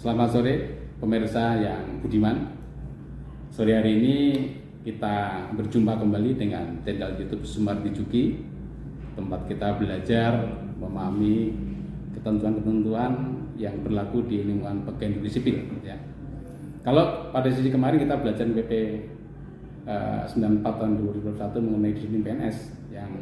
Selamat sore pemirsa yang budiman. Sore hari ini kita berjumpa kembali dengan channel YouTube Sumardi Juki, tempat kita belajar memahami ketentuan-ketentuan yang berlaku di lingkungan pegawai negeri sipil. Ya. Kalau pada sesi kemarin kita belajar PP 94 tahun 2021 mengenai disiplin PNS, yang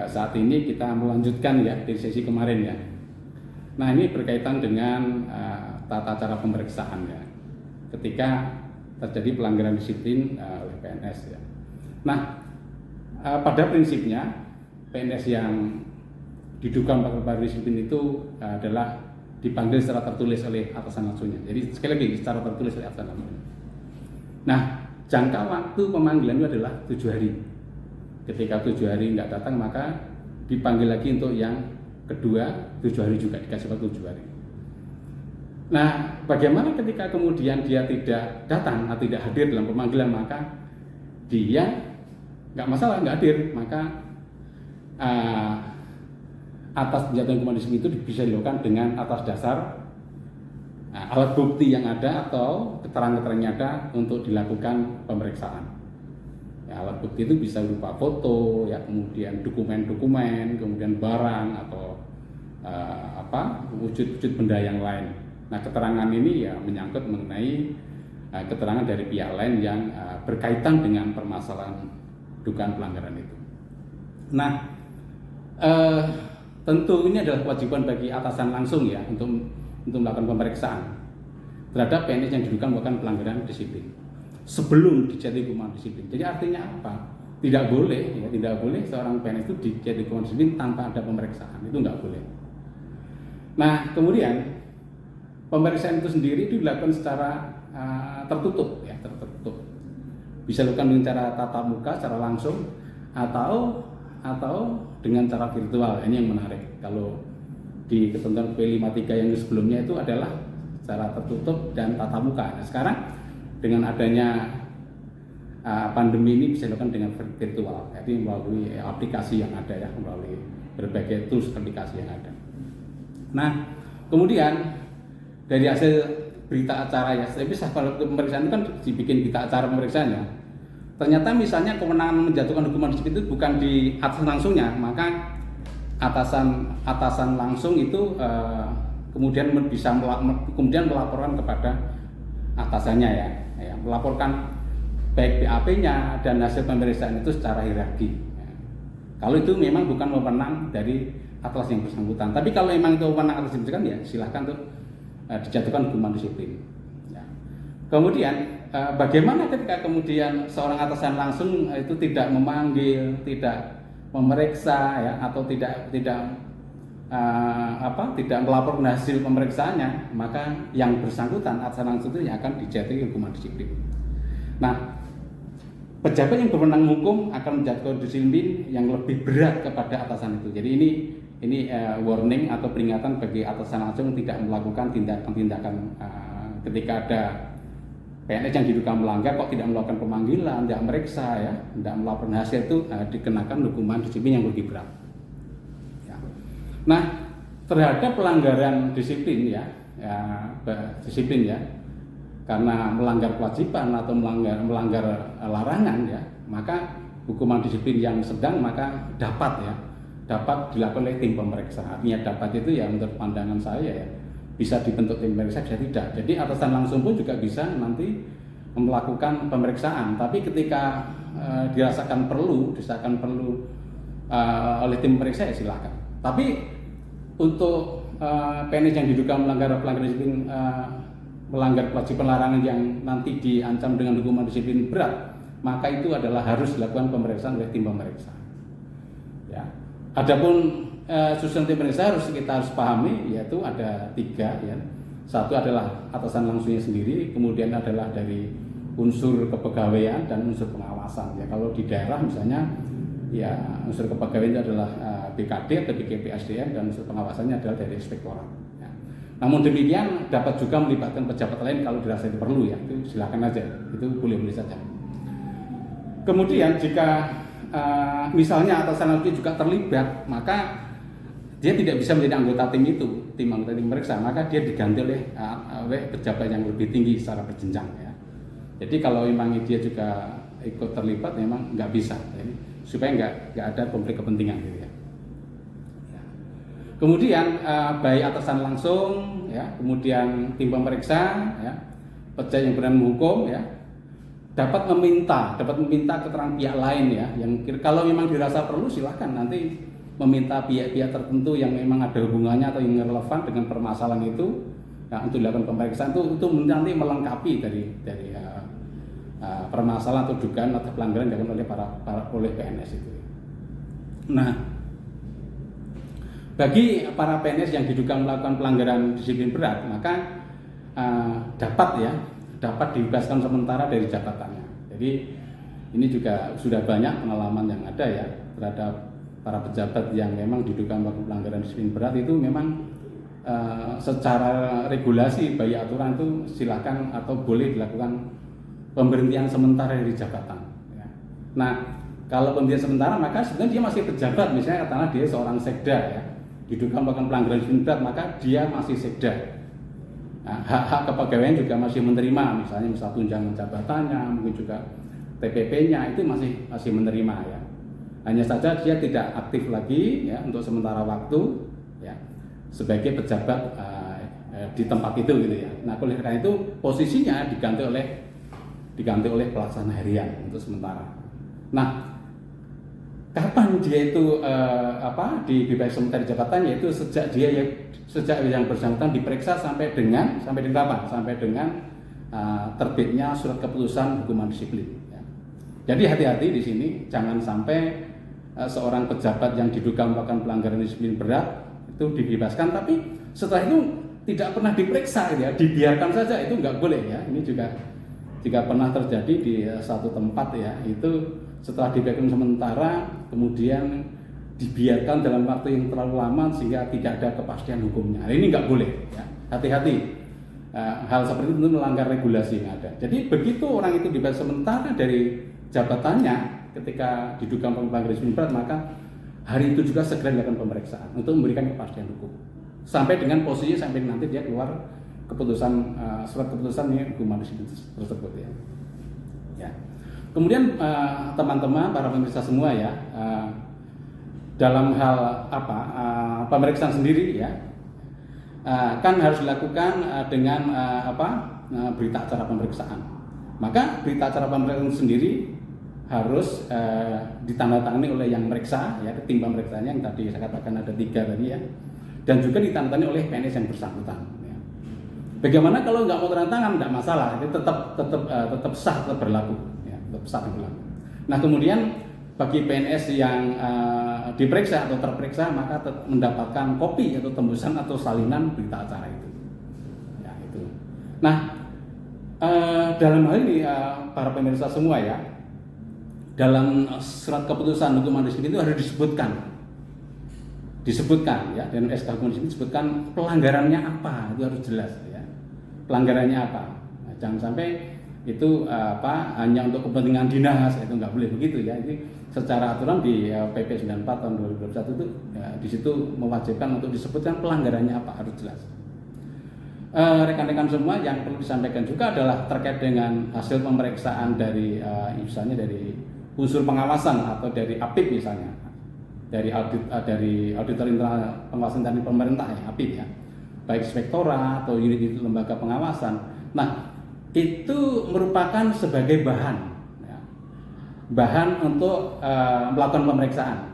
saat ini kita melanjutkan ya dari sesi kemarin ya. Nah, ini berkaitan dengan tata cara pemeriksaan ya, ketika terjadi pelanggaran disiplin oleh PNS ya. Nah, pada prinsipnya PNS yang diduga melanggar disiplin itu adalah dipanggil secara tertulis oleh atasan langsungnya. Jadi sekali lagi secara tertulis oleh atasan langsungnya. Nah, jangka waktu pemanggilan itu adalah 7 hari. Ketika 7 hari nggak datang, maka dipanggil lagi untuk yang kedua 7 hari juga, dikasih waktu 7 hari. Nah, bagaimana ketika kemudian dia tidak datang atau tidak hadir dalam pemanggilan, maka dia nggak masalah, nggak hadir, maka atas penjatuhan hukuman disiplin itu bisa dilakukan dengan atas dasar alat bukti yang ada atau keterangan-keterangan yang ada untuk dilakukan pemeriksaan. Ya, alat bukti itu bisa berupa foto, ya, kemudian dokumen-dokumen, kemudian barang atau wujud-wujud benda yang lain. Nah, keterangan ini ya menyangkut mengenai keterangan dari pihak lain yang berkaitan dengan permasalahan dugaan pelanggaran itu. Nah, tentu ini adalah kewajiban bagi atasan langsung ya untuk melakukan pemeriksaan terhadap PNS yang diduga melakukan pelanggaran disiplin sebelum dijatuhi hukuman disiplin. Jadi artinya apa? Tidak boleh seorang PNS itu dijatuhi hukuman disiplin tanpa ada pemeriksaan, itu nggak boleh. Nah, kemudian pemeriksaan itu sendiri itu dilakukan secara tertutup ya, tertutup. Bisa dilakukan dengan cara tatap muka secara langsung atau dengan cara virtual. Ini yang menarik. Kalau di ketentuan P53 yang sebelumnya itu adalah secara tertutup dan tatap muka. Nah, sekarang dengan adanya pandemi ini bisa dilakukan dengan virtual, jadi melalui aplikasi yang ada ya, melalui berbagai tools aplikasi yang ada. Nah, kemudian dari hasil berita acara ya, tapi kalau pemeriksaan itu kan dibikin berita acara pemeriksaannya. Ternyata misalnya kewenangan menjatuhkan hukuman disiplin itu bukan di atasan langsungnya, maka atasan langsung itu kemudian bisa melaporkan kepada atasannya ya, melaporkan baik BAP-nya dan hasil pemeriksaan itu secara hierarki. Ya. Kalau itu memang bukan wewenang dari atas yang bersangkutan. Tapi kalau memang itu wewenang atas yang bersangkutan ya silahkan tuh dijatuhkan hukuman disiplin. Ya. Kemudian bagaimana ketika kemudian seorang atasan langsung itu tidak memanggil, tidak memeriksa ya, atau tidak melaporkan hasil pemeriksaannya, maka yang bersangkutan atasan langsung itu yang akan dijatuhi hukuman disiplin. Nah, pejabat yang berwenang hukum akan menjatuhkan disiplin yang lebih berat kepada atasan itu. Jadi ini warning atau peringatan bagi atasan langsung tidak melakukan tindakan-tindakan ketika ada PNS yang diduga melanggar kok tidak melakukan pemanggilan, tidak meriksa ya, tidak melaporkan hasil, itu dikenakan hukuman disiplin yang lebih berat. Ya. Nah, terhadap pelanggaran disiplin disiplin ya, karena melanggar kewajiban atau melanggar larangan ya, maka hukuman disiplin yang sedang maka dapat dilakukan oleh tim pemeriksa. Artinya dapat itu ya menurut pandangan saya ya, bisa dibentuk tim pemeriksa, bisa tidak. Jadi atasan langsung pun juga bisa nanti melakukan pemeriksaan. Tapi ketika dirasakan perlu oleh tim pemeriksa ya silakan. Tapi untuk PNS yang diduga melanggar disiplin, melanggar kewajiban larangan yang nanti diancam dengan hukuman disiplin berat, maka itu adalah harus dilakukan pemeriksaan oleh tim pemeriksa. Ya. Adapun susunan tim pemeriksa kita harus pahami, yaitu ada 3 ya. Satu adalah atasan langsungnya sendiri, kemudian adalah dari unsur kepegawaian dan unsur pengawasan. Ya, kalau di daerah misalnya ya unsur kepegawaian itu adalah BKD atau BKP SDM, dan unsur pengawasannya adalah dari inspektorat. Ya. Namun demikian dapat juga melibatkan pejabat lain kalau dirasa itu perlu ya, itu silakan aja, itu boleh-boleh saja. Kemudian jika misalnya atasan langsung juga terlibat, maka dia tidak bisa menjadi anggota tim itu. tim anggota tim pemeriksa, maka dia diganti oleh pejabat yang lebih tinggi secara berjenjang ya. Jadi kalau memang dia juga ikut terlibat, memang nggak bisa, jadi, supaya nggak ada konflik kepentingan gitu ya. Kemudian baik atasan langsung, ya, kemudian tim pemeriksa, ya, pejabat yang berwenang menghukum, ya, dapat meminta keterangan pihak lain ya, yang kalau memang dirasa perlu silahkan nanti meminta pihak-pihak tertentu yang memang ada hubungannya atau yang relevan dengan permasalahan itu, ya, untuk dilakukan pemeriksaan itu nanti melengkapi dari permasalahan atau dugaan atau pelanggaran yang dilakukan oleh PNS itu. Nah, bagi para PNS yang diduga melakukan pelanggaran disiplin berat, maka dapat dibebaskan sementara dari jabatannya. Jadi ini juga sudah banyak pengalaman yang ada ya terhadap para pejabat yang memang diduga melakukan pelanggaran disiplin berat itu memang secara regulasi baik aturan itu silakan atau boleh dilakukan pemberhentian sementara dari jabatan. Ya. Nah, kalau pemberhentian sementara maka sebenarnya dia masih pejabat, misalnya katakanlah dia seorang sekda ya, diduga melakukan pelanggaran disiplin berat, maka dia masih sekda. Nah, hak-hak kepegawaian juga masih menerima, misalnya tunjangan jabatannya, mungkin juga TPP-nya itu masih menerima ya. Hanya saja dia tidak aktif lagi ya untuk sementara waktu ya sebagai pejabat di tempat itu gitu ya. Nah, oleh karena itu posisinya diganti oleh pelaksana harian untuk sementara. Nah, kapan dia itu dibebas sementara jabatannya itu sejak yang bersangkutan diperiksa sampai dengan kapan? Sampai dengan terbitnya surat keputusan hukuman disiplin. Ya. Jadi hati-hati di sini, jangan sampai seorang pejabat yang diduga melakukan pelanggaran disiplin berat itu dibebaskan, tapi setelah itu tidak pernah diperiksa, ya, dibiarkan saja, itu nggak boleh ya. Ini juga jika pernah terjadi di satu tempat ya, itu setelah dibebaskan sementara kemudian dibiarkan dalam waktu yang terlalu lama sehingga tidak ada kepastian hukumnya. Nah, ini nggak boleh ya. Hati-hati, hal seperti itu melanggar regulasi yang ada. Jadi begitu orang itu dibebaskan sementara dari jabatannya ketika diduga pelanggaran disiplin berat, maka hari itu juga segera dilakukan pemeriksaan untuk memberikan kepastian hukum sampai dengan posisi sampai nanti dia keluar keputusan surat keputusan hukuman disiplin tersebut ya. Ya. Kemudian teman-teman para pemirsa semua ya, dalam hal pemeriksaan sendiri ya, kan harus dilakukan dengan berita acara pemeriksaan. Maka berita acara pemeriksaan sendiri harus ditandatangani oleh yang meriksa ya, tim pemeriksaannya yang tadi saya katakan ada 3 tadi ya, dan juga ditandatangani oleh PNS yang bersangkutan. Ya. Bagaimana kalau nggak mau tanda tangan? Nggak masalah, itu tetap sah, tetap berlaku. Nah, kemudian bagi PNS yang diperiksa atau terperiksa maka mendapatkan kopi atau tembusan atau salinan berita acara itu. Ya, itu. Nah, dalam hal ini para pemirsa semua ya, dalam surat keputusan hukuman disiplin itu harus disebutkan ya, dan SK hukuman disiplin disebutkan pelanggarannya apa, itu harus jelas ya. Pelanggarannya apa? Nah, jangan sampai itu hanya untuk kepentingan dinas, itu nggak boleh begitu ya. Ini secara aturan di PP 94 tahun 2021 itu ya, di situ mewajibkan untuk disebutkan pelanggarannya apa, harus jelas. Rekan-rekan semua, yang perlu disampaikan juga adalah terkait dengan hasil pemeriksaan dari misalnya dari unsur pengawasan atau dari APIP misalnya, dari auditor internal pengawasan dari pemerintah ya, APIP ya, baik inspektorat atau unit lembaga pengawasan. Nah, itu merupakan sebagai bahan untuk melakukan pemeriksaan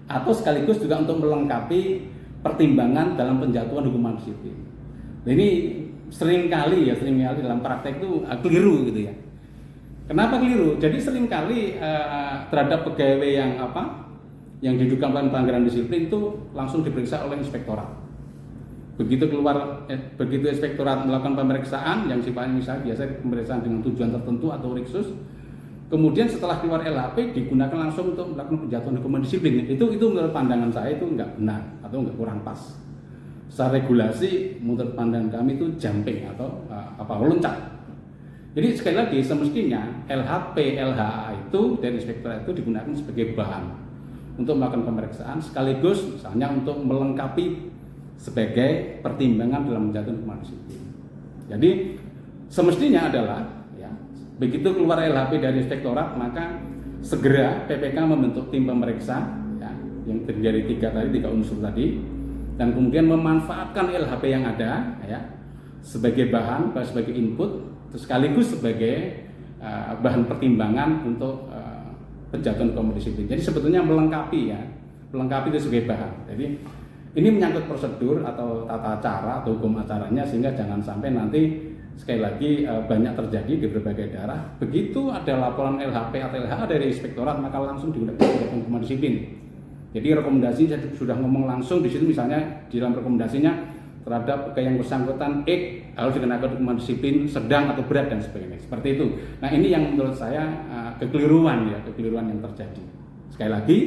atau sekaligus juga untuk melengkapi pertimbangan dalam penjatuhan hukuman disiplin. Nah, ini seringkali dalam praktek itu keliru gitu ya. Kenapa keliru? Jadi seringkali terhadap pegawai yang diduga melakukan pelanggaran disiplin itu langsung diperiksa oleh inspektorat. Begitu inspektorat melakukan pemeriksaan yang sifatnya misalnya biasa pemeriksaan dengan tujuan tertentu atau riksus, kemudian setelah keluar LHP digunakan langsung untuk melakukan penjatuhan hukuman disiplin. Itu menurut pandangan saya itu nggak benar atau nggak kurang pas. Secara regulasi menurut pandangan kami itu jumping atau loncat. Jadi sekali lagi semestinya LHP, LHA itu dan inspektorat itu digunakan sebagai bahan untuk melakukan pemeriksaan sekaligus misalnya untuk melengkapi sebagai pertimbangan dalam menjatuhkan hukuman disiplin. Jadi semestinya adalah ya, begitu keluar LHP dari inspektorat maka segera PPK membentuk tim pemeriksa ya, yang terdiri dari tiga unsur tadi, dan kemudian memanfaatkan LHP yang ada ya, sebagai bahan, sebagai input, sekaligus sebagai bahan pertimbangan untuk penjatuhan hukuman disiplin. Jadi sebetulnya melengkapi itu sebagai bahan. Jadi ini menyangkut prosedur atau tata cara atau hukum acaranya, sehingga jangan sampai nanti sekali lagi banyak terjadi di berbagai daerah. Begitu ada laporan LHP atau LHA dari inspektorat maka langsung digunakan hukuman disiplin. Jadi rekomendasi saya sudah ngomong langsung di situ, misalnya di dalam rekomendasinya terhadap yang bersangkutan X harus dikenakan hukuman disiplin sedang atau berat dan sebagainya. Seperti itu. Nah ini yang menurut saya kekeliruan yang terjadi. Sekali lagi,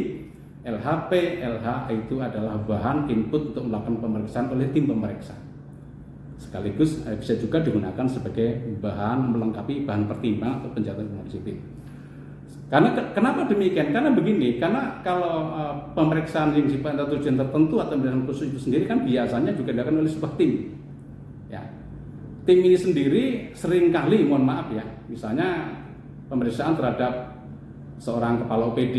LHP, LHA itu adalah bahan input untuk melakukan pemeriksaan oleh tim pemeriksa. Sekaligus bisa juga digunakan sebagai bahan melengkapi bahan pertimbangan atau penjatuhan hukuman disiplin. Karena kenapa demikian? Karena begini, karena kalau pemeriksaan yang sifatnya tujuan tertentu atau pemeriksaan khusus itu sendiri kan biasanya juga dilakukan oleh sebuah tim. Ya. Tim ini sendiri seringkali, mohon maaf ya, misalnya pemeriksaan terhadap seorang kepala OPD.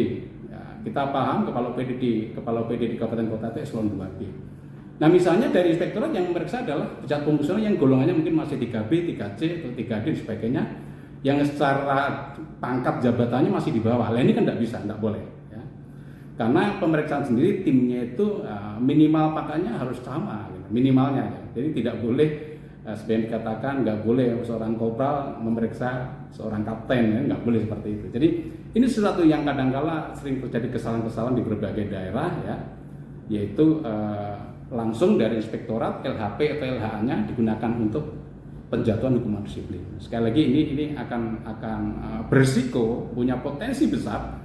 Ya, kita paham kepala OPD di kabupaten kota itu eselon 2B. Nah misalnya dari inspektorat yang memeriksa adalah pejabat fungsional yang golongannya mungkin masih 3B, 3C atau 3D dan sebagainya, yang secara pangkat jabatannya masih di bawah. Lah ini kan tidak bisa, tidak boleh ya. Karena pemeriksaan sendiri timnya itu minimal pakainya harus sama gitu, minimalnya ya. Jadi tidak boleh sebenarnya dikatakan nggak boleh seorang kopral memeriksa seorang kapten ya, nggak boleh seperti itu. Jadi ini sesuatu yang kadang-kala sering terjadi kesalahan-kesalahan di berbagai daerah ya, yaitu langsung dari inspektorat LHP atau LHA-nya digunakan untuk penjatuhan hukuman disiplin. Sekali lagi ini akan berisiko, punya potensi besar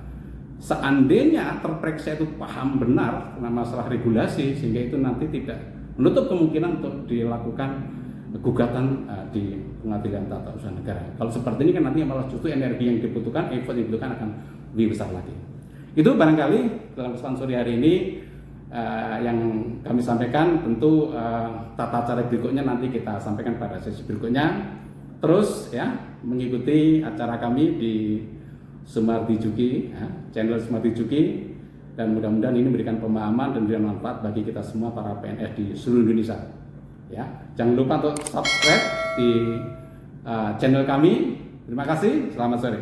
seandainya terperiksa itu paham benar tentang masalah regulasi, sehingga itu nanti tidak menutup kemungkinan untuk dilakukan gugatan di pengadilan tata usaha negara. Kalau seperti ini kan nanti malah justru energi yang dibutuhkan, effort yang dibutuhkan akan lebih besar lagi. Itu barangkali dalam kesempatan sore hari ini yang kami sampaikan. Tentu tata cara berikutnya nanti kita sampaikan pada sesi berikutnya. Terus ya mengikuti acara kami di Sumardi Juki ya, channel Sumardi Juki, dan mudah-mudahan ini memberikan pemahaman dan memberikan manfaat bagi kita semua para PNS di seluruh Indonesia. Ya, jangan lupa untuk subscribe di channel kami. Terima kasih, selamat sore.